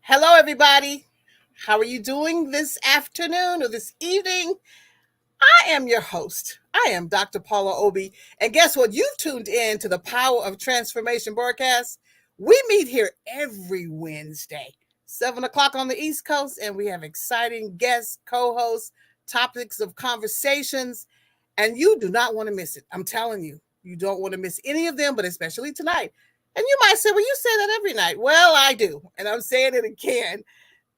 Hello, everybody. How are you doing this afternoon or this evening? I am your host. I am Dr. Paula Obie. And guess what? You've tuned in to the Power of Transformation broadcast. We meet here every Wednesday, 7 o'clock on the East Coast, and we have exciting guests, co-hosts, topics of conversations, and you do not want to miss it. I'm telling you, you don't want to miss any of them, but especially tonight. And you might say, well, you say that every night. Well, I do. And I'm saying it again.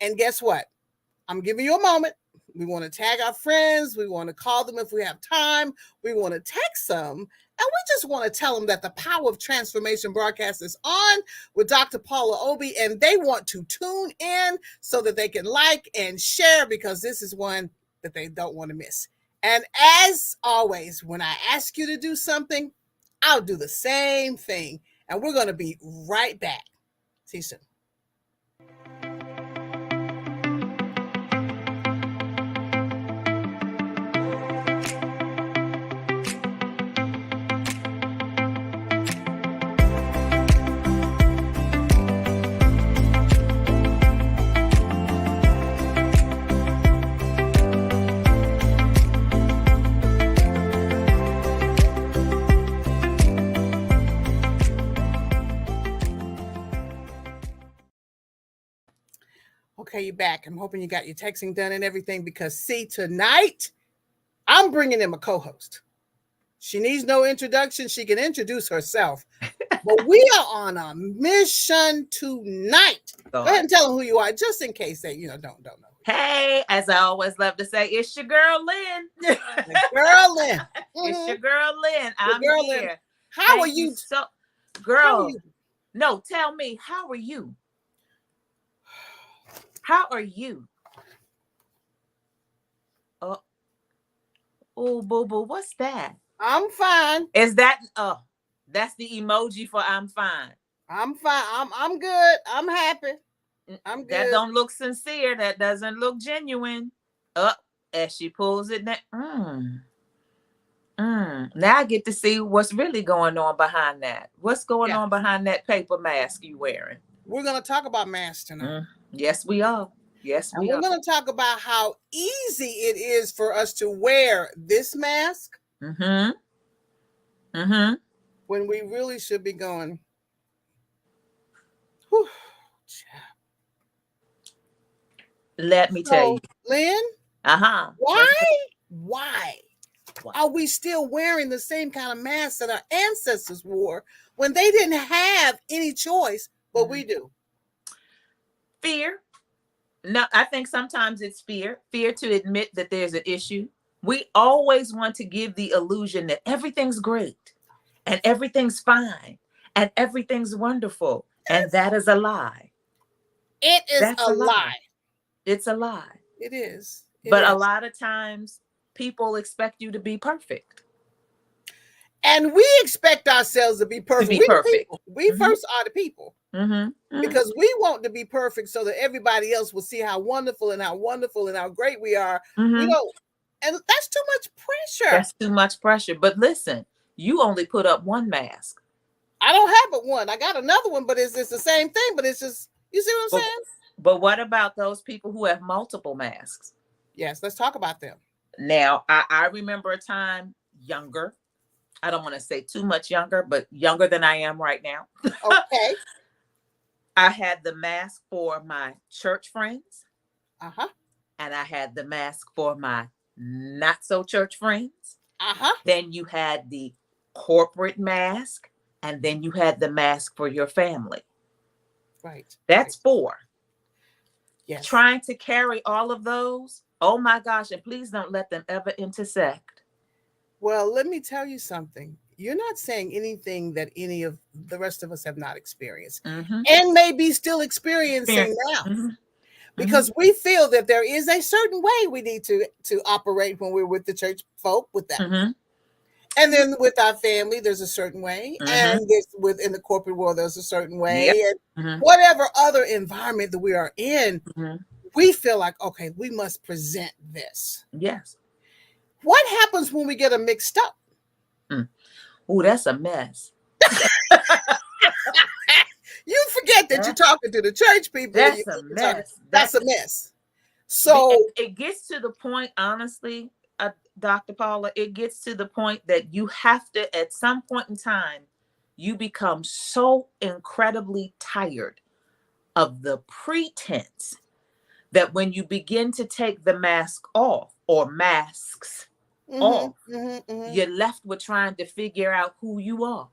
And guess what? I'm giving you a moment. We want to tag our friends. We want to call them if we have time. We want to text them. And we just want to tell them that the Power of Transformation broadcast is on with Dr. Paula Obie. And they want to tune in so that they can like and share because this is one that they don't want to miss. And as always, when I ask you to do something, I'll do the same thing. And we're going to be right back. See you soon. Okay, you're back. I'm hoping you got your texting done and everything because, see, tonight I'm bringing in a co-host. She needs no introduction. She can introduce herself. But we are on a mission tonight. Go ahead and tell them who you are, just in case they, don't know. Hey, as I always love to say, it's your girl Lynn. Girl Lynn. It's your girl Lynn. I'm girl here. Lynn. How are you? Girl, no, tell me, how are you? How are you? Oh, boo boo, what's that? I'm fine. Is that that's the emoji for I'm fine. I'm fine. I'm good. I'm happy. I'm good. That don't look sincere. That doesn't look genuine. As she pulls it down. Now I get to see what's really going on behind that. What's going on behind that paper mask you wearing? We're going to talk about masks tonight. Yes, we are. Yes, we are. We're going to talk about how easy it is for us to wear this mask. When we really should be going, whew. Let me tell you. Lynn? Why are we still wearing the same kind of mask that our ancestors wore when they didn't have any choice, but we do? Fear. No, I think sometimes it's fear to admit that there's an issue. We always want to give the illusion that everything's great and everything's fine and everything's wonderful. And that is a lie. It is a lie. It's a lie. It is. But a lot of times people expect you to be perfect. And we expect ourselves to be perfect. We first are the people. Because we want to be perfect so that everybody else will see how wonderful and how great we are. And that's too much pressure. That's too much pressure. But listen, you only put up one mask. I don't have but one. I got another one, but it's the same thing. But it's just, you see what I'm saying? But what about those people who have multiple masks? Yes, let's talk about them. Now, I remember a time younger. I don't want to say too much younger, but younger than I am right now. Okay. I had the mask for my church friends. And I had the mask for my not so church friends. Then you had the corporate mask, and then you had the mask for your family. Right. That's 4. Yes. Trying to carry all of those. Oh my gosh. And please don't let them ever intersect. Well, let me tell you something. You're not saying anything that any of the rest of us have not experienced and maybe still experiencing now. Because we feel that there is a certain way we need to operate when we're with the church folk with that. And then with our family, there's a certain way. And within the corporate world, there's a certain way. And whatever other environment that we are in, we feel like, okay, we must present this. Yes. What happens when we get them mixed up? Oh, that's a mess. You forget that that you're talking to the church people. That's a mess. That's a mess. So it gets to the point, honestly, Dr. Paula, it gets to the point that you have to, at some point in time, you become so incredibly tired of the pretense that when you begin to take the mask off or masks off, you're left with trying to figure out who you are.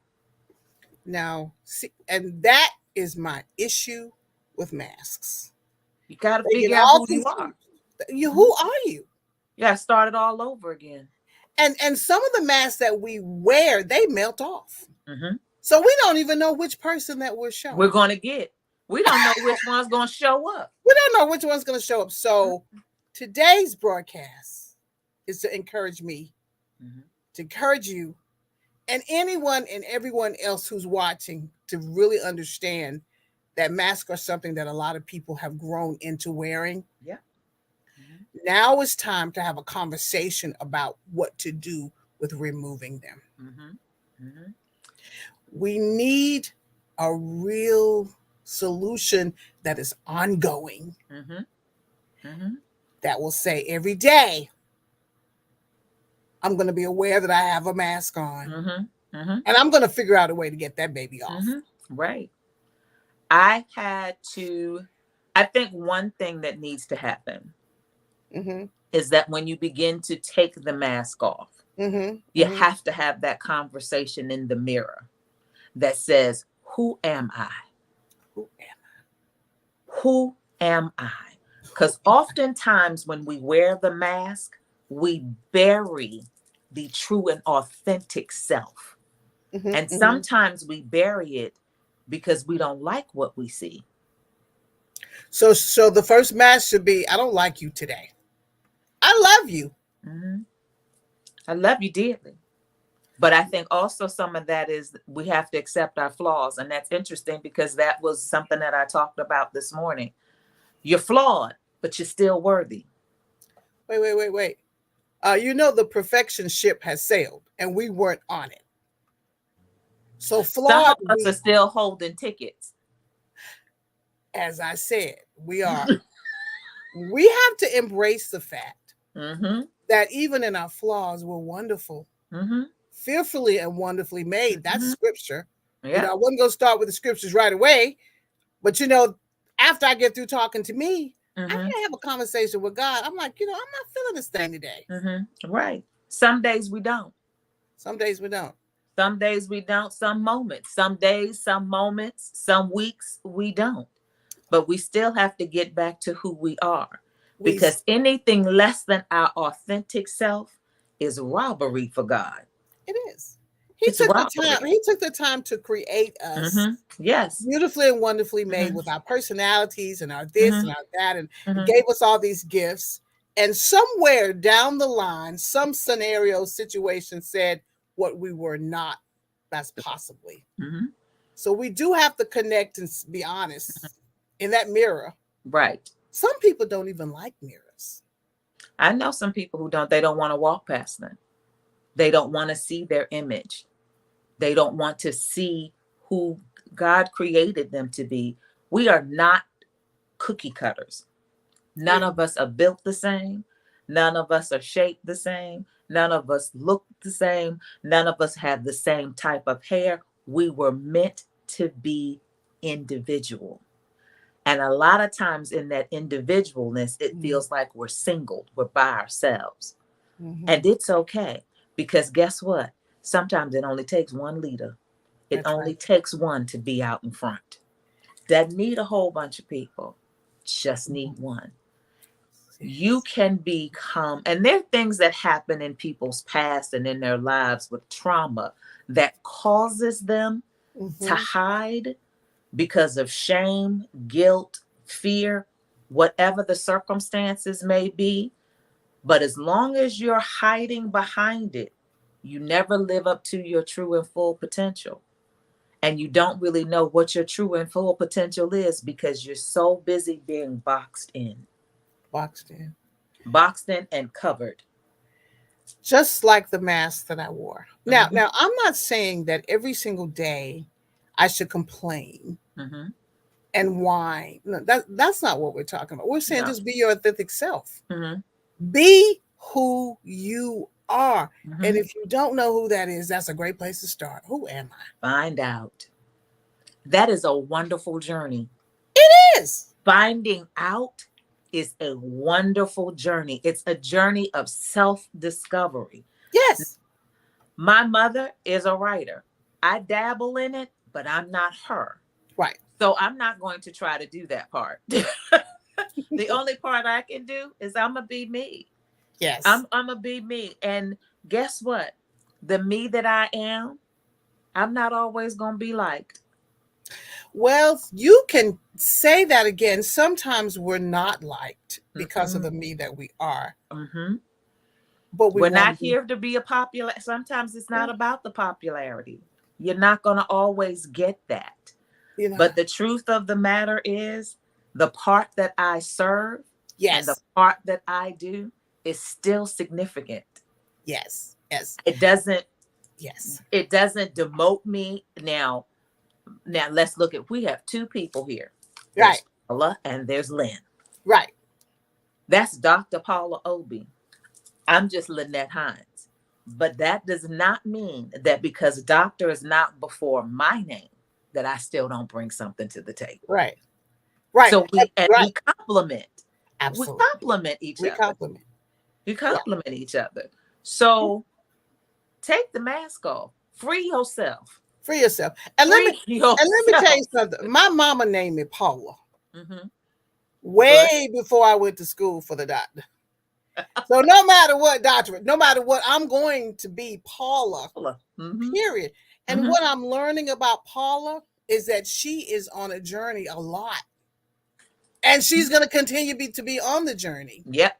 Now, see, and that is my issue with masks. You got to figure out who you are. Who are you? You got to start it all over again. And some of the masks that we wear, they melt off. So we don't even know which person that we're showing. We're going to get. We don't know which one's going to show up. We don't know which one's going to show up. So today's broadcast is to encourage me, to encourage you, and anyone and everyone else who's watching to really understand that masks are something that a lot of people have grown into wearing. Yeah. Now it's time to have a conversation about what to do with removing them. We need a real solution that is ongoing, that will say every day, I'm going to be aware that I have a mask on, and I'm going to figure out a way to get that baby off. Right. I think one thing that needs to happen is that when you begin to take the mask off, you have to have that conversation in the mirror that says, who am I? Who am I? Who am I? Because oftentimes when we wear the mask, we bury the true and authentic self. And sometimes we bury it because we don't like what we see. So the first mask should be, I don't like you today. I love you. I love you dearly. But I think also some of that is we have to accept our flaws. And that's interesting because that was something that I talked about this morning. You're flawed, but you're still worthy. Wait. The perfection ship has sailed and we weren't on it. So flawed. Some of us are still holding tickets. As I said, we are. We have to embrace the fact that even in our flaws, we're wonderful. Fearfully and wonderfully made. That's scripture. Yeah. I wasn't going to start with the scriptures right away. But, after I get through talking to me, I can have a conversation with God. I'm like, I'm not feeling this thing today. Right. Some days we don't. Some days we don't. Some days we don't. Some moments. Some days, some moments, some weeks we don't. But we still have to get back to who we are. Because anything less than our authentic self is robbery for God. It is. He took the time to create us. Yes. Beautifully and wonderfully made with our personalities and our this and our that, and gave us all these gifts. And somewhere down the line, some scenario situation said what we were not, that's possibly. So we do have to connect and be honest in that mirror. Right. Some people don't even like mirrors. I know some people who don't. They don't want to walk past them. They don't want to see their image. They don't want to see who God created them to be. We are not cookie cutters. None of us are built the same. None of us are shaped the same. None of us look the same. None of us have the same type of hair. We were meant to be individual. And a lot of times in that individualness, it feels like we're singled. We're by ourselves. And it's okay. Because guess what? Sometimes it only takes one leader. It only takes one to be out in front. Doesn't need a whole bunch of people. Just need one. You can become, and there are things that happen in people's past and in their lives with trauma that causes them to hide because of shame, guilt, fear, whatever the circumstances may be. But as long as you're hiding behind it, you never live up to your true and full potential. And you don't really know what your true and full potential is because you're so busy being boxed in. Boxed in and covered. Just like the mask that I wore. Now, I'm not saying that every single day I should complain and whine. No, that's not what we're talking about. We're saying No. just be your authentic self. Mm-hmm. Be who you are. And Mm-hmm. if you don't know who that is, that's a great place to start. Who am I? Find out. That is a wonderful journey. It is. Finding out is a wonderful journey. It's a journey of self-discovery. Yes. My mother is a writer. I dabble in it, but I'm not her. Right. So I'm not going to try to do that part. The only part I can do is I'm gonna be me. Yes. I'm gonna be me. And guess what? The me that I am, I'm not always gonna be liked. Well, you can say that again. Sometimes we're not liked because of Mm-mm. the me that we are, Mm-hmm. but we We're want not to be. here to be a popular. Sometimes it's Yeah, not about the popularity. You're not gonna always get that. you know. But the truth of the matter is, the part that I serve and the Yes. part that I do is still significant. Yes. Yes. It doesn't Yes. it doesn't demote me. Now let's look at, we have two people here. Right. There's Paula and there's Lynn. Right. That's Dr. Paula Obie. I'm just Lynette Hines. But that does not mean that because doctor is not before my name, that I still don't bring something to the table. Right. Right. So we Right. complement. We Absolutely. complement each We other. compliment. We Yeah. complement each other. So take the mask off. Free yourself. For yourself. And let me Free yourself. tell you something. My mama named me Paula Mm-hmm. But way before I went to school for the doctor. So no matter what doctorate, no matter what, I'm going to be Paula. mm-hmm. Period. And Mm-hmm. what I'm learning about Paula is that she is on a journey a lot. And she's going to continue to be on the journey. Yep.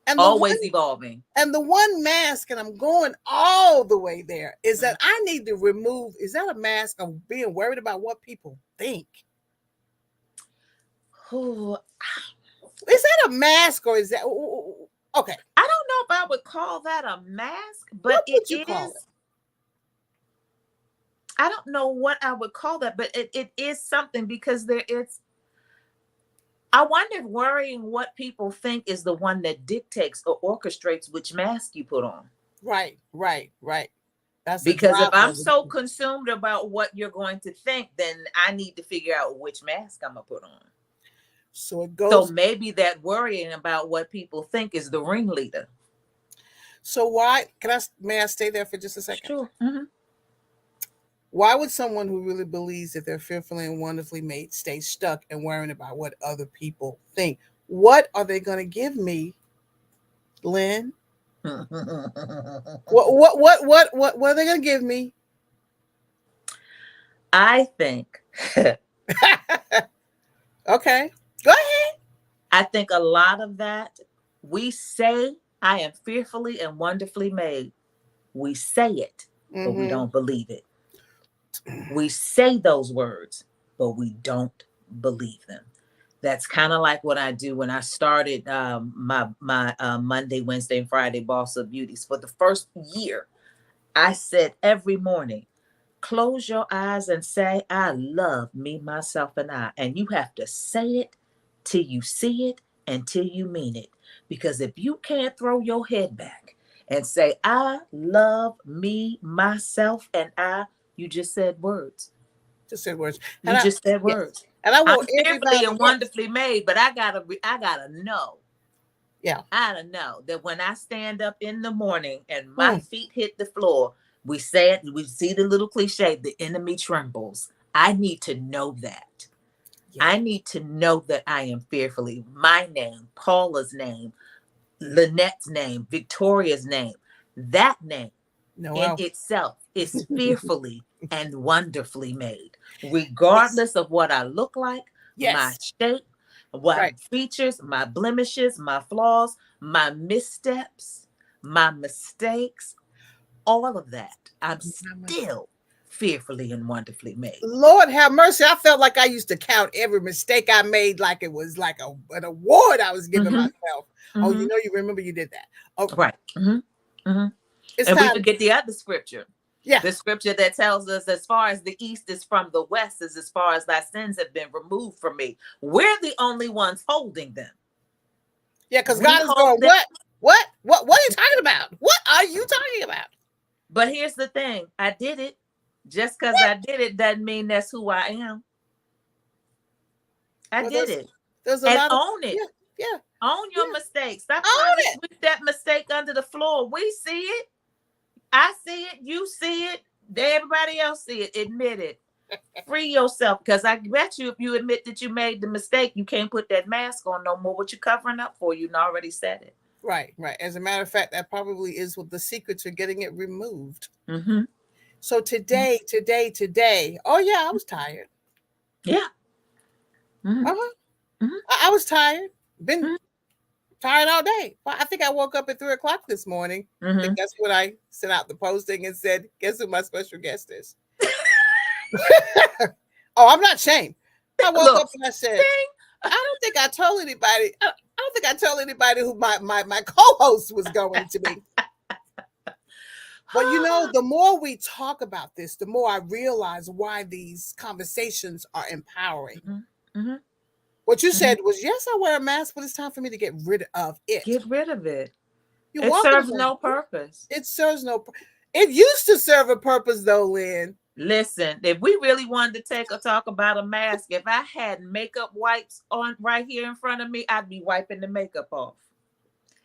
And Always evolving. and the one mask, and I'm going all the way there, is that I need to remove, is that a mask of being worried about what people think? Ooh, Is that a mask or is that okay? I don't know if I would call that a mask, but What it would you call is. it? I don't know what I would call that, but it is something, because I wonder if worrying what people think is the one that dictates or orchestrates which mask you put on. Right, right, right. That's a Because if I'm driver. so consumed about what you're going to think, then I need to figure out which mask I'm gonna put on. So it So goes. maybe that worrying about what people think is the ringleader. So why may I stay there for just a second? Sure. Mm-hmm. Why would someone who really believes that they're fearfully and wonderfully made stay stuck and worrying about what other people think? What are they going to give me, Lynn? What are they going to give me? I think. Okay, go ahead. I think a lot of that, we say, I am fearfully and wonderfully made. We say it, but we don't believe it. We say those words, but we don't believe them. That's kind of like what I do when I started my Monday, Wednesday, and Friday Boss of Beauties. For the first year, I said every morning, close your eyes and say, I love me, myself, and I. And you have to say it till you see it and till you mean it. Because if you can't throw your head back and say, I love me, myself, and I, you just said words. Just said words. You just said words. And I I'm want fearfully everybody. and wonderfully made, but I gotta know. Yeah. I gotta know that when I stand up in the morning and my feet hit the floor, we say it, we see the little cliche, the enemy trembles. I need to know that. Yeah. I need to know that I am fearfully. My name, Paula's name, Lynette's name, Victoria's name, that name in itself is fearfully and wonderfully made, regardless of what I look like, my shape, what features, my blemishes, my flaws, my missteps, my mistakes, all of that. I'm still fearfully and wonderfully made. Lord have mercy. I felt like I used to count every mistake I made like it was like an award I was giving myself. Oh, you remember you did that. Okay. Right. Mm-hmm. Mm-hmm. And we forget the other scripture. Yeah. The scripture that tells us, as far as the east is from the west, is as far as thy sins have been removed from me. We're the only ones holding them. Yeah, because We God is hold going, them. what are you talking about? What are you talking about? But here's the thing. I did it. Just because I did it doesn't mean that's who I am. I Well, did it. there's a And lot of, own it. yeah, yeah, Own your yeah. mistakes. Stop trying to Own it. sweep that mistake under the floor. We see it. I see it. You see it. Everybody else see it. Admit it. Free yourself, because I bet you if you admit that you made the mistake, you can't put that mask on no more. What you covering up for? You already said it. Right, right. As a matter of fact, that probably is what the secret to getting it removed. Mm-hmm. So today, oh yeah, I was tired. Yeah. Mm-hmm. Uh-huh. Mm-hmm. I was tired. Been Mm-hmm. tired all day. Well, I think I woke up at 3 o'clock this morning. I Mm-hmm. think that's when I sent out the posting and said, guess who my special guest is? Oh, I'm not ashamed. I woke Look, up and I said, see? I don't think I told anybody. I don't think I told anybody who my co-host was going to be. But you know, the more we talk about this, the more I realize why these conversations are empowering. Mm-hmm. Mm-hmm. What you Mm-hmm. said was, yes, I wear a mask, but it's time for me to get rid of it. Get rid of it. You're It walking serves around. no purpose. It serves no. It used to serve a purpose, though, Lynn. Listen, if we really wanted to take a talk about a mask, if I had makeup wipes on right here in front of me, I'd be wiping the makeup off.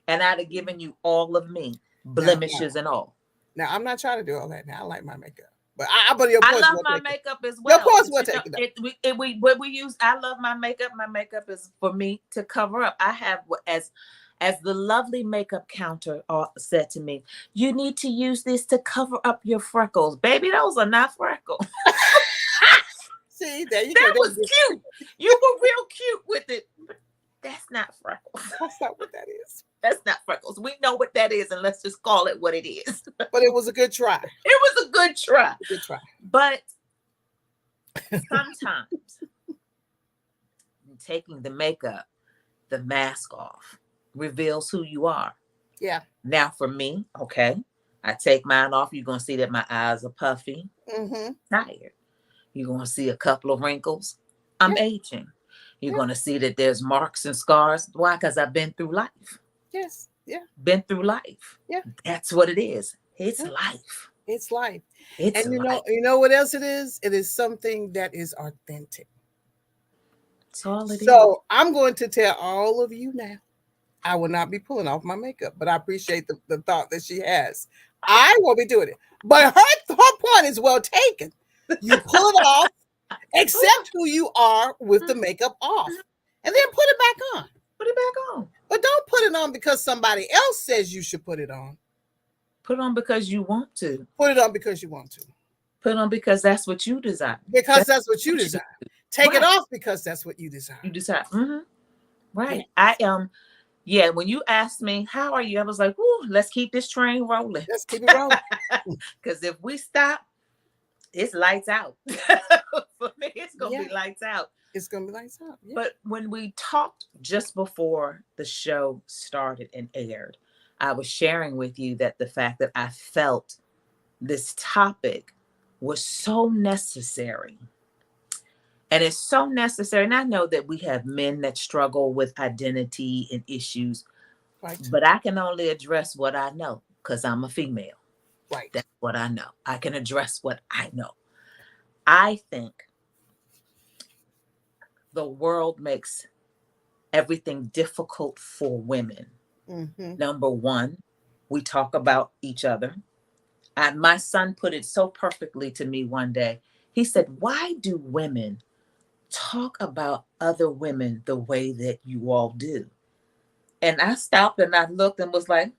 And I'd have given you all of me, Now, blemishes and all. I'm not trying to do all that. Now I like my makeup, but your I point's love well my taken. makeup as Your well, point's but well you know, taken. what we use. I love my makeup. My makeup is for me to cover up. I have as the lovely makeup counter said to me, you need to use this to cover up your freckles, baby. Those are not freckles. See, there you go. That was cute. You were real cute with it. But that's not freckles. That's not what that is. That's not freckles. We know what that is, and let's just call it what it is. But it was a good try. It was a good try. A good try. But sometimes taking the makeup, the mask off, reveals who you are. Yeah. Now for me, okay, I take mine off. You're going to see that my eyes are puffy, tired. You're going to see a couple of wrinkles. I'm aging. You're going to see that there's marks and scars. Why? Because I've been through life. Yes. Yeah. Been through life. Yeah. That's what it is. It's life. It's life. It's And life. you know what else it is? It is something that is authentic. That's all it is. So I'm going to tell all of you now, I will not be pulling off my makeup, but I appreciate the thought that she has. I won't be doing it. But her point is well taken. You pull it off, accept who you are with the makeup off, and then put it back on. Put it back on. But don't put it on because somebody else says you should put it on. Put it on because you want to. Put it on because you want to. Put it on because that's what you desire. Because that's what you desire. Take it off because that's what you desire. You desire. Mm-hmm. Right. I yeah, when you asked me, how are you? I was like, "Ooh, let's keep this train rolling." Let's keep it rolling. Because if we stop, it's lights out. For me, it's going to be lights out. It's going to be lights out. Yeah. But when we talked just before the show started and aired, I was sharing with you that the fact that I felt this topic was so necessary. And it's so necessary. And I know that we have men that struggle with identity and issues, right. But I can only address what I know because I'm a female. Right. That's what I know. I can address what I know. I think the world makes everything difficult for women. Mm-hmm. Number one, we talk about each other. And my son put it so perfectly to me one day. He said, why do women talk about other women the way that you all do? And I stopped and I looked and was like,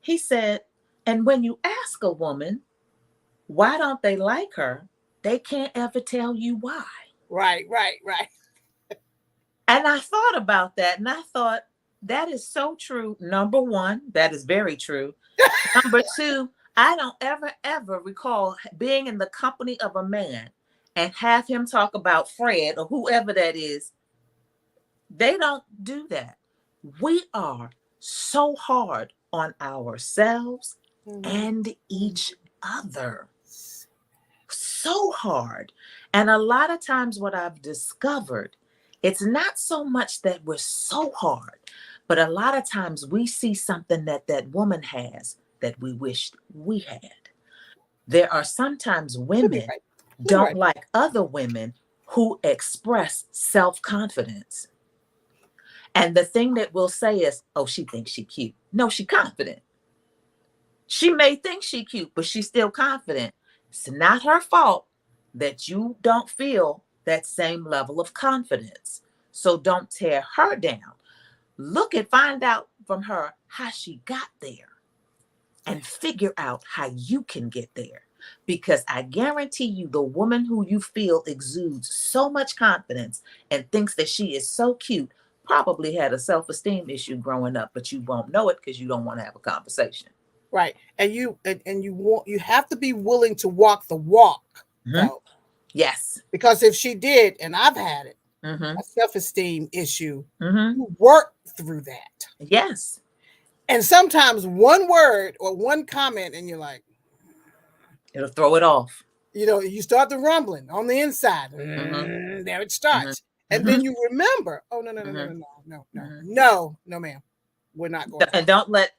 He said, and when you ask a woman, why don't they like her? They can't ever tell you why. Right. And I thought about that and I thought, that is so true. Number one, that is very true. Number two, I don't ever recall being in the company of a man and have him talk about Fred or whoever that is. They don't do that. We are so hard on ourselves and each other. so hard. And a lot of times what I've discovered, it's not so much that we're so hard, but a lot of times we see something that that woman has that we wished we had. There are sometimes Could be women right. You're don't right. like other women who express self-confidence. And the thing that we'll say is, oh, she thinks she cute. No, she confident. She may think she cute, but she's still confident. It's not her fault that you don't feel that same level of confidence. So don't tear her down. Find out from her how she got there and figure out how you can get there. Because I guarantee you, the woman who you feel exudes so much confidence and thinks that she is so cute probably had a self-esteem issue growing up, but you won't know it because you don't want to have a conversation. Right. And you have to be willing to walk the walk, though. Yes. Because if she did, and I've had it, a self-esteem issue, you work through that. Yes. And sometimes one word or one comment, and you're like, it'll throw it off. You start the rumbling on the inside. There it starts. And then you remember, oh, no, ma'am. We're not going to. And don't let,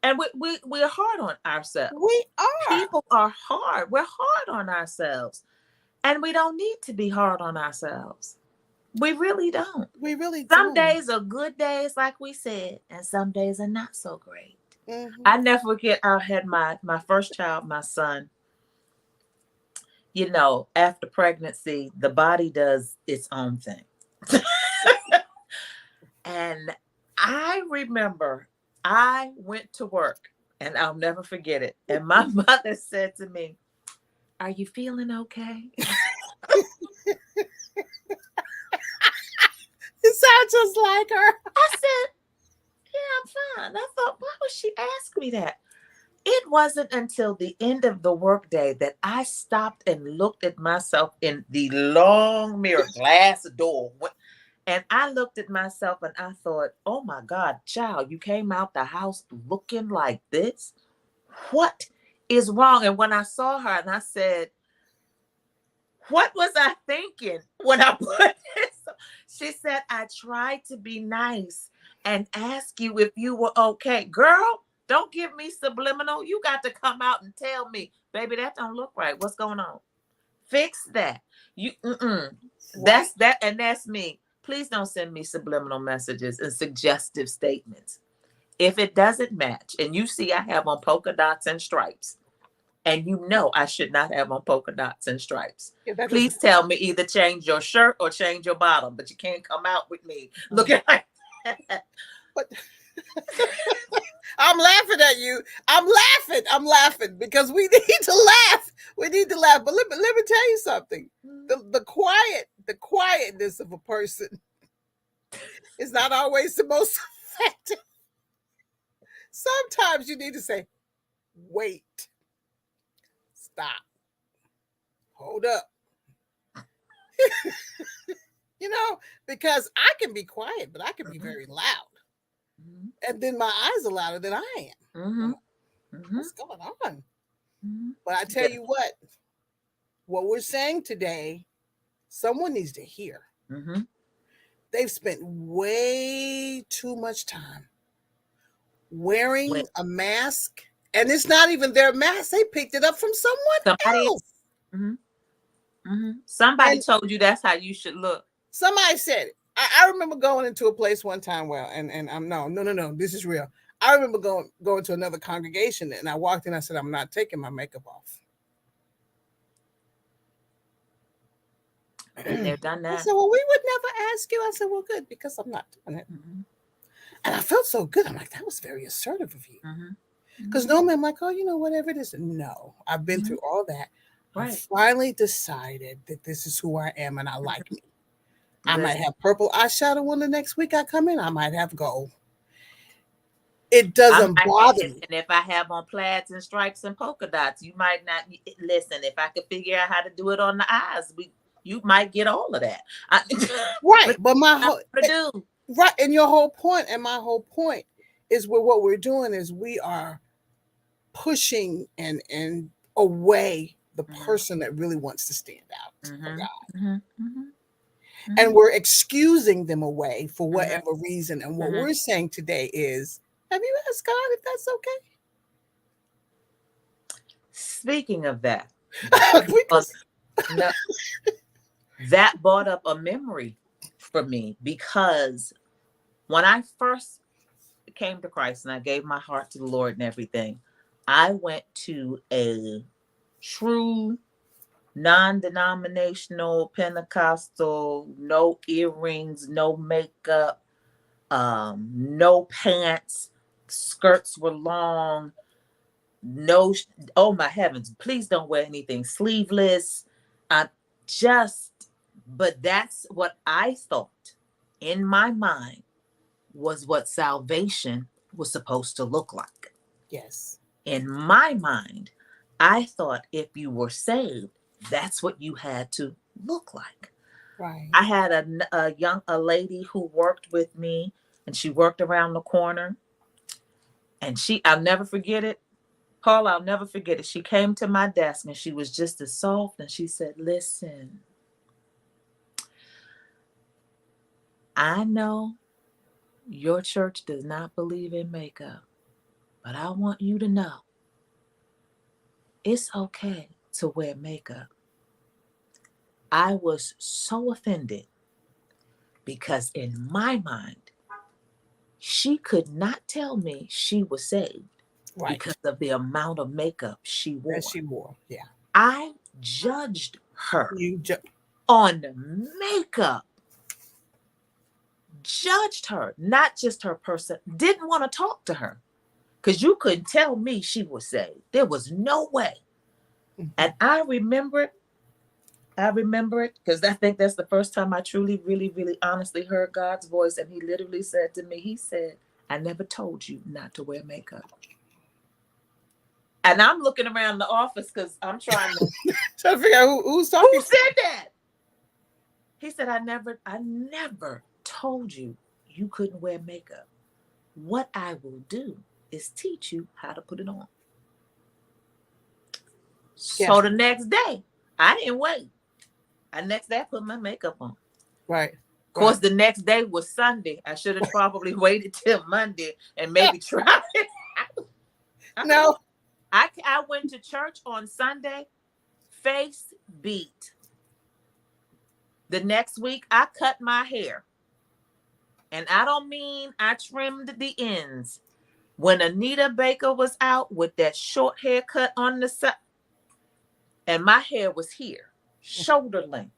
and we're hard on ourselves. We are. People are hard. We're hard on ourselves. And we don't need to be hard on ourselves. We really don't. We really Some don't. days are good days, like we said, and some days are not so great. I never forget, I had my first child, my son. After pregnancy, the body does its own thing. And I remember I went to work, and I'll never forget it. And my mother said to me, "Are you feeling okay?" You sound just like her. I said, "Yeah, I'm fine." I thought, why would she ask me that? It wasn't until the end of the workday that I stopped and looked at myself in the long mirror, glass door. And I looked at myself and I thought, oh my God, child, you came out the house looking like this? What is wrong? And when I saw her and I said, what was I thinking when I put this? She said, I tried to be nice and ask you if you were okay. Girl, don't give me subliminal. You got to come out and tell me, baby, that don't look right. What's going on? Fix that. That's that, and that's me. Please don't send me subliminal messages and suggestive statements. If it doesn't match, and you see I have on polka dots and stripes, and I should not have on polka dots and stripes, please tell me either change your shirt or change your bottom, but you can't come out with me looking like that. But I'm laughing at you. I'm laughing because we need to laugh. We need to laugh. But let me tell you something. The quietness of a person is not always the most effective. Sometimes you need to say, wait, stop, hold up. Because I can be quiet, but I can be very loud. And then my eyes are louder than I am. What's going on? But I tell you what we're saying today, someone needs to hear. They've spent way too much time wearing a mask, and it's not even their mask. They picked it up from someone else. Somebody told you that's how you should look. Somebody said it. I remember going into a place one time, and I'm no, this is real. I remember going to another congregation, and I walked in, I said, I'm not taking my makeup off. They've done that. I said, well, we would never ask you. I said, well, good, because I'm not doing it. And I felt so good. I'm like, that was very assertive of you. Because normally I'm like, oh, whatever it is. No, I've been through all that. Right. I finally decided that this is who I am and I like me. I might have purple eyeshadow on the next week I come in. I might have gold. It doesn't bother me. And if I have on plaids and stripes and polka dots, you might not listen. If I could figure out how to do it on the eyes, you might get all of that. Right. But right. And your whole point, and my whole point is what we're doing is we are pushing and away the person that really wants to stand out for God. Mm-hmm. And we're excusing them away for Mm-hmm. whatever reason. And what Mm-hmm. we're saying today is, have you asked God if that's Speaking of that, okay? no, that brought up a memory for me, because when I first came to Christ and I gave my heart to the Lord and everything, I went to a true non-denominational Pentecostal, no earrings, no makeup, no pants, skirts were long, no, oh my heavens, please don't wear anything sleeveless. I just, but that's what I thought in my mind was what salvation was supposed to look like. Yes. In my mind, I thought if you were saved, that's what you had to look like. Right. I had a lady who worked with me, and she worked around the corner, and I'll never forget it. Paul, I'll never forget it. She came to my desk and she was just as soft, and she said, listen, I know your church does not believe in makeup, but I want you to know it's okay to wear makeup. I was so offended because in my mind, she could not tell me she was saved because of the amount of makeup she wore. That she wore, yeah. I judged her on makeup. Judged her, not just her person. Didn't want to talk to her because you couldn't tell me she was saved. There was no way. Mm-hmm. And I remember it because I think that's the first time I truly, really, really honestly heard God's voice. And he literally said to me, he said, I never told you not to wear makeup. And I'm looking around the office because I'm trying to figure out who's talking. Who said that? He said, I never told you you couldn't wear makeup. What I will do is teach you how to put it on. Yeah. So the next day, I didn't wait. The next day, I put my makeup on. Right. Of course, the next day was Sunday. I should have probably waited till Monday and maybe tried it. No. I went to church on Sunday, face beat. The next week, I cut my hair. And I don't mean I trimmed the ends. When Anita Baker was out with that short haircut on the side, and my hair was here, shoulder length,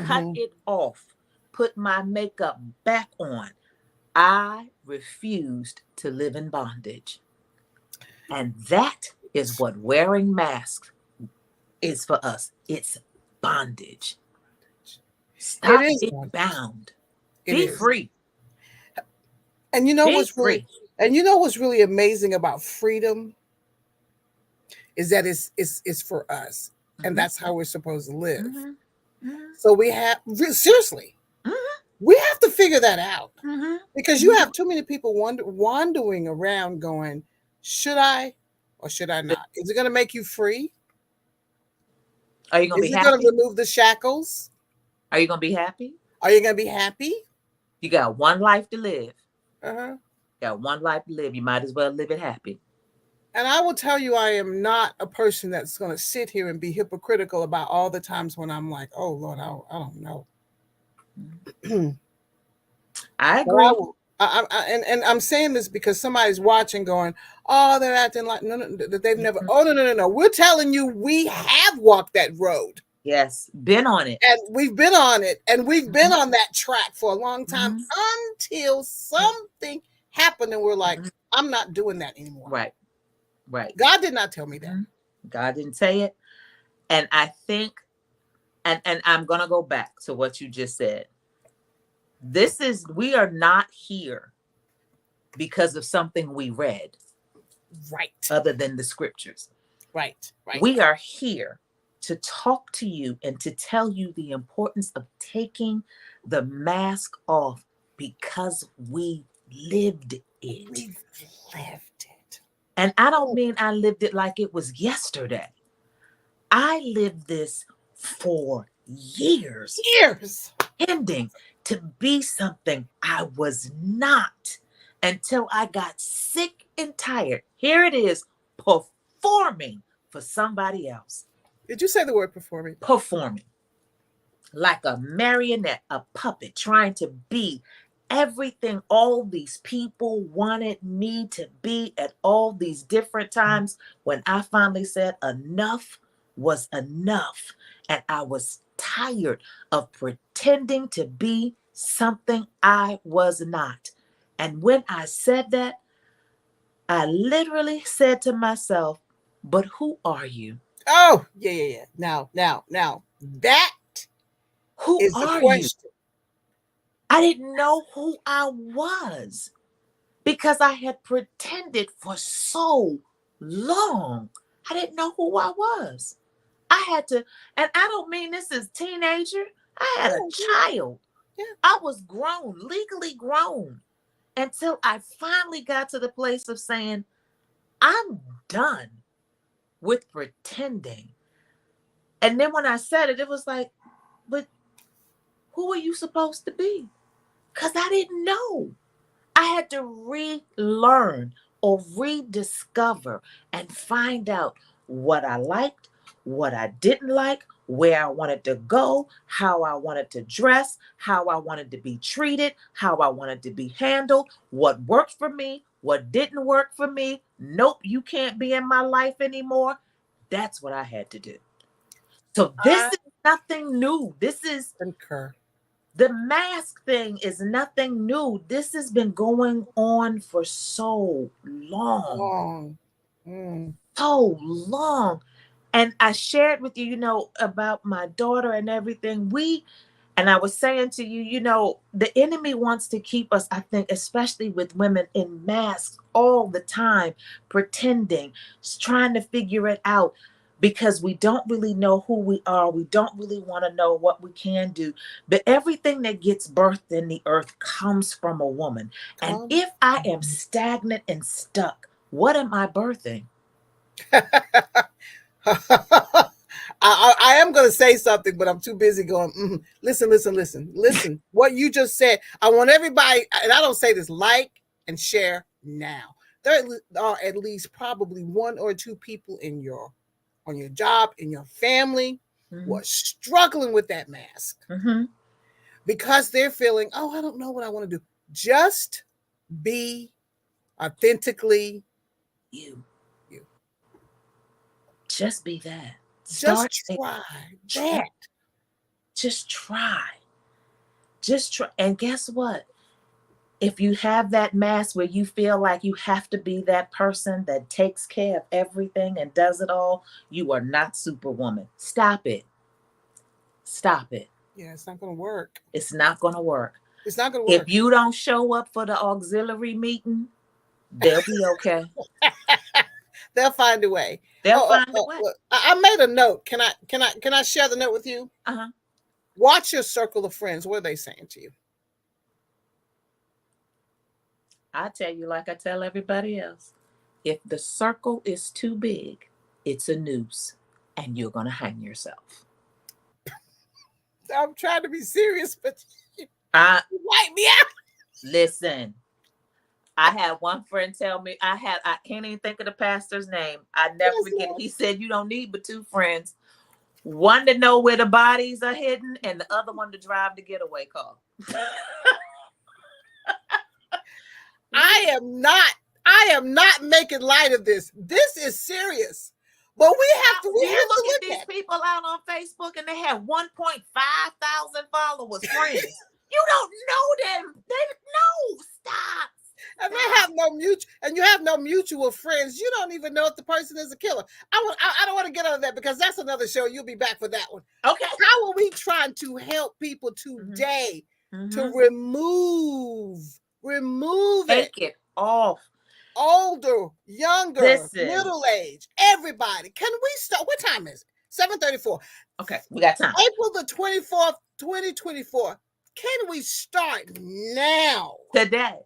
cut it off, put my makeup back on. I refused to live in bondage. And that is what wearing masks is for us. It's bondage. Stop being bound. Be free. And you know what's really amazing about freedom is that it's for us, and that's how we're supposed to live. So we have seriously, we have to figure that out because you have too many people wandering around going, should I or should I not? Is it going to make you free? Are you going to be happy? Is it going to remove the shackles? Are you going to be happy? Are you going to be happy? You got one life to live. Uh-huh. Got one life to live. You might as well live it happy. And I will tell you, I am not a person that's going to sit here and be hypocritical about all the times when I'm like, oh, Lord, I don't know. I agree. And I'm saying this because somebody's watching going, oh, they're acting like, no, they've never, no. We're telling you, we have walked that road. Yes, been on it. And we've been on it. And we've been on that track for a long time until something happened and we're like, I'm not doing that anymore. Right. God did not tell me that. God didn't say it. And I think, and I'm going to go back to what you just said. We are not here because of something we read. Right. Other than the scriptures. Right. We are here to talk to you and to tell you the importance of taking the mask off because we lived it. We've lived it. And I don't mean I lived it like it was yesterday. I lived this for years, Years. pretending to be something I was not until I got sick and tired. Here it is, performing for somebody else. Did you say the word performing? Performing like a marionette, a puppet, trying to be everything all these people wanted me to be at all these different times. When I finally said enough was enough, and I was tired of pretending to be something I was not. And when I said that, I literally said to myself, but who are you? Oh, yeah. Now, that Who is the are you? question. I didn't know who I was because I had pretended for so long. I didn't know who I was. I had to, and I don't mean this as teenager. I had a child. Yeah. I was grown, legally grown, until I finally got to the place of saying, I'm done with pretending. And then when I said it, it was like, but who are you supposed to be? Because I didn't know. I had to relearn or rediscover and find out what I liked, what I didn't like, where I wanted to go, how I wanted to dress, how I wanted to be treated, how I wanted to be handled, what worked for me, what didn't work for me. Nope, you can't be in my life anymore. That's what I had to do. So this I is nothing new. This is concur. the mask thing is nothing new. This has been going on for so long, Long. Mm. so long. And I shared with you, about my daughter and everything. And I was saying to you, the enemy wants to keep us, I think, especially with women, in masks all the time, pretending, trying to figure it out because we don't really know who we are. We don't really want to know what we can do. But everything that gets birthed in the earth comes from a woman. And if I am stagnant and stuck, what am I birthing? I am going to say something, but I'm too busy going, listen. What you just said, I want everybody, and I don't say this, like and share now. There are at least probably one or two people on your job, in your family, who are struggling with that mask because they're feeling, oh, I don't know what I want to do. Just be authentically you. Just be that. Just try that. Just try. Just try. And guess what? If you have that mask where you feel like you have to be that person that takes care of everything and does it all, you are not Superwoman. Stop it. Stop it. Yeah, it's not going to work. It's not going to work. It's not going to work. If you don't show up for the auxiliary meeting, they'll be okay. They'll find a way. They'll find a way. I made a note. Can I share the note with you? Uh-huh. Watch your circle of friends. What are they saying to you? I tell you, like I tell everybody else, if the circle is too big, it's a noose, and you're going to hang yourself. I'm trying to be serious, but you wipe me out. Listen, I had one friend tell me, I can't even think of the pastor's name. I never forget it. He said, you don't need but two friends. One to know where the bodies are hidden, and the other one to drive the getaway car. I am not making light of this. This is serious. But we have to look at these people out on Facebook and they have 1.5 thousand followers, friends. You don't know them. No, stop. And they have no mutual, and you have no mutual friends. You don't even know if the person is a killer. I don't want to get on that because that's another show. You'll be back for that one. Okay. How are we trying to help people today to remove Take it off? Older, younger, middle age, everybody. Can we start? What time is it? 7:34. Okay, we got time. April the 24th, 2024. Can we start now? Today.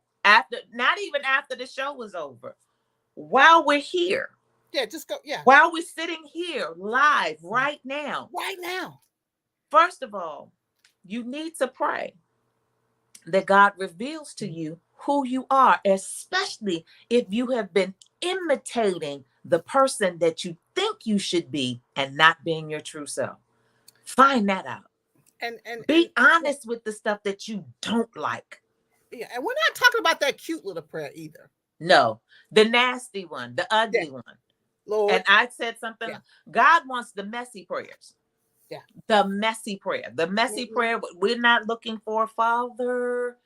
Not even after the show was over. While we're here, Yeah, just go. Yeah, While we're sitting here live right now, right now. first of all, you need to pray that God reveals to you who you are, especially if you have been imitating the person that you think you should be and not being your true self. Find that out. And Be honest with the stuff that you don't like. yeah, and we're not talking about that cute little prayer either. No, the nasty one, the Yeah, ugly one. Lord. And I said something, Yeah, God wants the messy prayers. yeah. The messy prayer. The messy Mhm. prayer, we're not looking for, Father,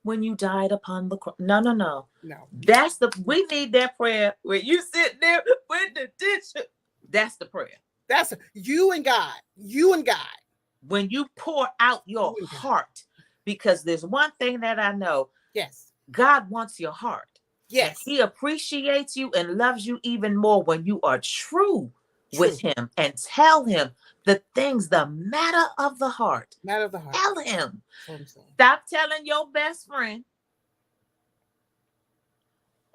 when you died upon the cross. No, no, no. No, That's we need that prayer where you sit there with the tissue. That's the prayer. that's you and God. You and God. When you pour out your You and God. heart, because there's one thing that I know, Yes. God wants your heart. And Yes. he appreciates you and loves you even more when you are true with True. him and tell him the things, the matter of the heart. Matter of the heart. Tell him. That's what I'm saying. Stop telling your best friend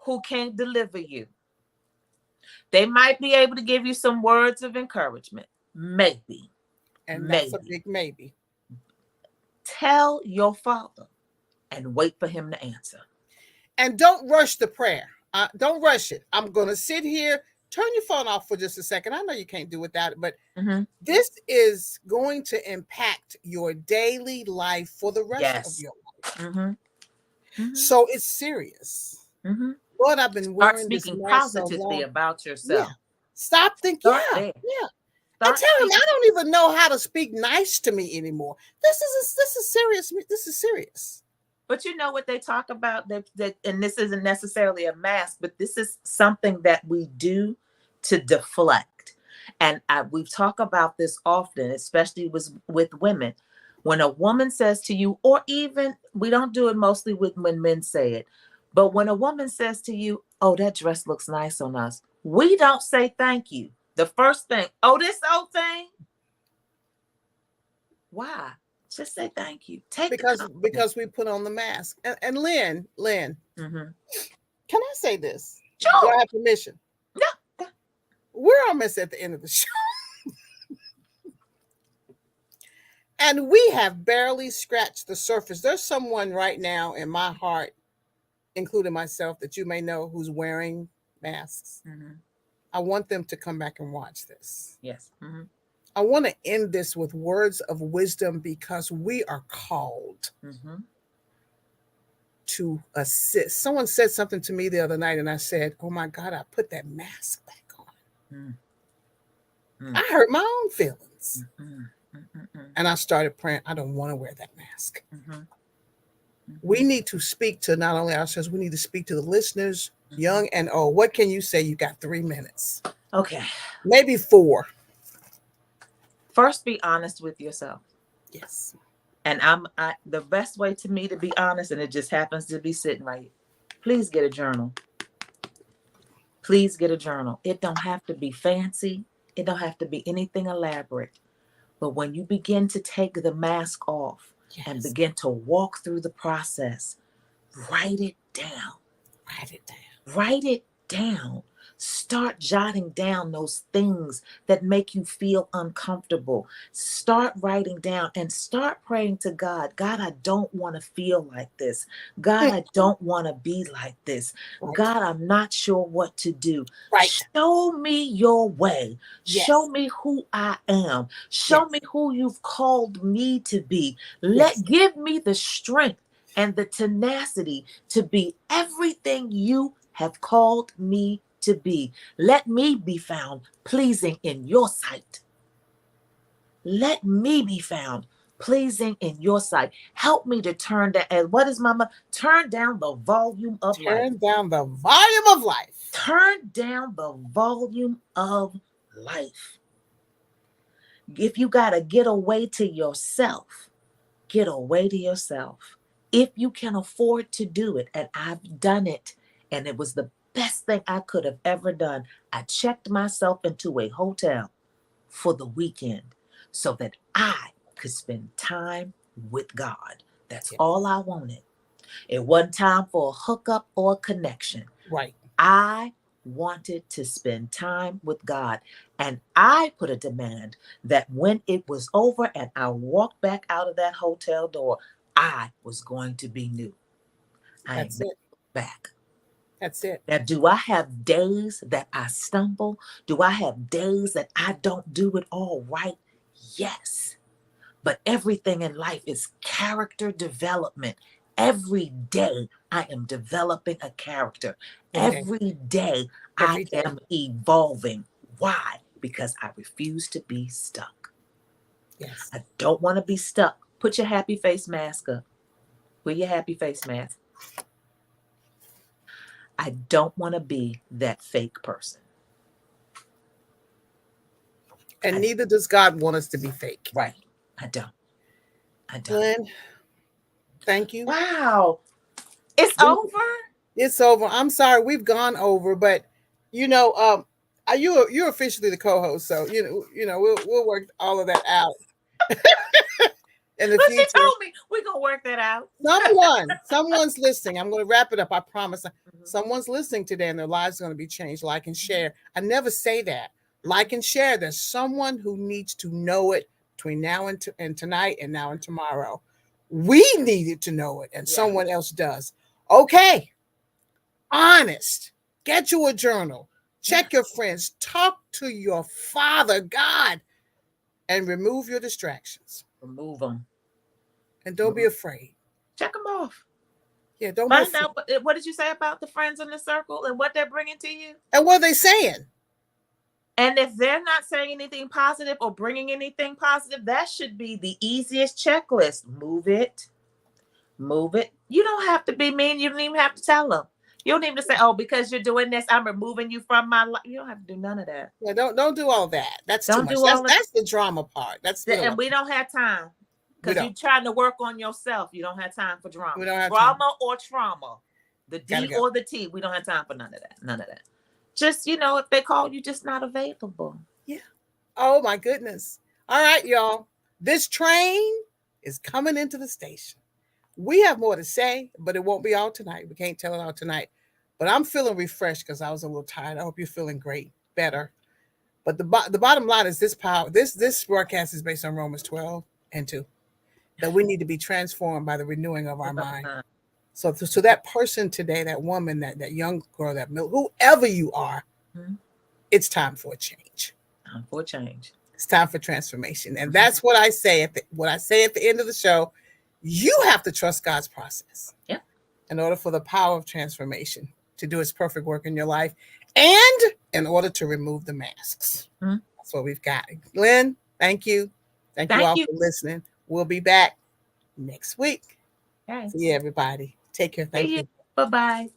who can't deliver you. They might be able to give you some words of encouragement. Maybe. And that's a Maybe. big maybe. Tell your father and wait for him to answer. And don't rush the prayer. Don't rush it. I'm going to sit here. Turn your phone off for just a second. I know you can't do without it, but this is going to impact your daily life for the rest of Yes. your life. Mm-hmm. So it's serious. Mm-hmm. Lord, I've been Start wearing this speaking mask so positively long. about Yeah. yourself. Stop thinking. Start Yeah. there. Yeah. And Start tell him speaking. I don't even know how to speak nice to me anymore. This is serious. This is serious. But you know what they talk about, that and this isn't necessarily a mask, but this is something that we do to deflect. And we talk about this often, especially with women. When a woman says to you, or even we don't do it mostly when men say it, but when a woman says to you, "Oh, that dress looks nice on us," we don't say thank you. The first thing, "Oh, this old thing." Why? Just say thank you. Take the compliment. Because we put on the mask. And Lynn, Mm-hmm. can I say this? Do Sure. I have permission? No. We're almost at the end of the show. And we have barely scratched the surface. There's someone right now in my heart, including myself, that you may know who's wearing masks. Mm-hmm. I want them to come back and watch this. Yes. Mm-hmm. I want to end this with words of wisdom because we are called Mm-hmm. to assist. Someone said something to me the other night, and I said, "Oh my God, I put that mask back on." Mm-hmm. I hurt my own feelings. Mm-hmm. Mm-hmm. And I started praying, I don't want to wear that mask. Mm-hmm. We need to speak to not only ourselves, we need to speak to the listeners, young and old. What can you say? You got 3 minutes. Okay. Maybe 4. First, be honest with yourself. Yes. And the best way to me to be honest, and it just happens to be sitting right here. Please get a journal. Please get a journal. It don't have to be fancy. It don't have to be anything elaborate. But when you begin to take the mask off and begin to walk through the process, write it down. Write it down. Write it down. Start jotting down those things that make you feel uncomfortable. Start writing down and start praying to God. God, I don't want to feel like this. God, I don't want to be like this. Right. God, I'm not sure what to do. Right. Show me your way. Yes. Show me who I am. Show Yes. me who you've called me to be. Yes. Give me the strength and the tenacity to be everything you have called me to be. Let me be found pleasing in your sight. Let me be found pleasing in your sight. Help me to turn down, and what is mama? Turn down the volume of life. Turn down the volume of life. Turn down the volume of life. If you got to get away to yourself, get away to yourself. If you can afford to do it, and I've done it, and it was the best thing I could have ever done. I checked myself into a hotel for the weekend so that I could spend time with God. That's all I wanted. It wasn't time for a hookup or a connection. Right. I wanted to spend time with God. And I put a demand that when it was over and I walked back out of that hotel door, I was going to be new. I ain't That's it. back. That's it. Now, do I have days that I stumble? Do I have days that I don't do it all right? Yes. But everything in life is character development. Every day I am developing a character. Every day. Every day I Every day. am evolving. Why? Because I refuse to be stuck. Yes. I don't want to be stuck. Put your happy face mask up. Put your happy face mask. I don't want to be that fake person. And neither does God want us to be fake. Right. I don't. Glenn, thank you. Wow. It's over? It's over. I'm sorry we've gone over, but you're officially the co-host, so we'll work all of that out in the But she future. told me we're gonna work that out. Someone's listening. I'm going to wrap it up. I promise. Someone's listening today, and their lives are going to be changed. Like and share. I never say that. Like and share. There's someone who needs to know it between now and tonight, and now and tomorrow. We needed to know it, and someone else does. Okay. Honest. Get you a journal. Check your friends. Talk to your Father God, and remove your distractions. Remove them. And don't be afraid. Check them off. Yeah, don't find out what did you say about the friends in the circle and what they're bringing to you, and what are they saying. And if they're not saying anything positive or bringing anything positive, that should be the easiest checklist. Move it. You don't have to be mean. You don't even have to tell them. You don't even say, "Oh, because you're doing this, I'm removing you from my life." You don't have to do none of that. Yeah, don't do all that. That's too much. That's the drama part. And we don't have time because you're trying to work on yourself. You don't have time for drama. We don't have drama time. Or trauma, the D or the T. We don't have time for none of that. None of that. Just if they call you, just not available. Yeah. Oh my goodness. All right, y'all. This train is coming into the station. We have more to say, but it won't be all tonight. We can't tell it all tonight. But I'm feeling refreshed because I was a little tired. I hope you're feeling great, better. But the bottom line is this broadcast is based on Romans 12:2. That we need to be transformed by the renewing of our mind. So that person today, that woman, that young girl, whoever you are, it's time for a change. It's time for transformation. And that's what I say at the end of the show. You have to trust God's process. Yeah. In order for the power of transformation to do its perfect work in your life, and in order to remove the masks. That's what we've got. Glenn, thank you. Thank you all for listening. We'll be back next week. Okay. See you, everybody. Take care. Thank you. Bye-bye.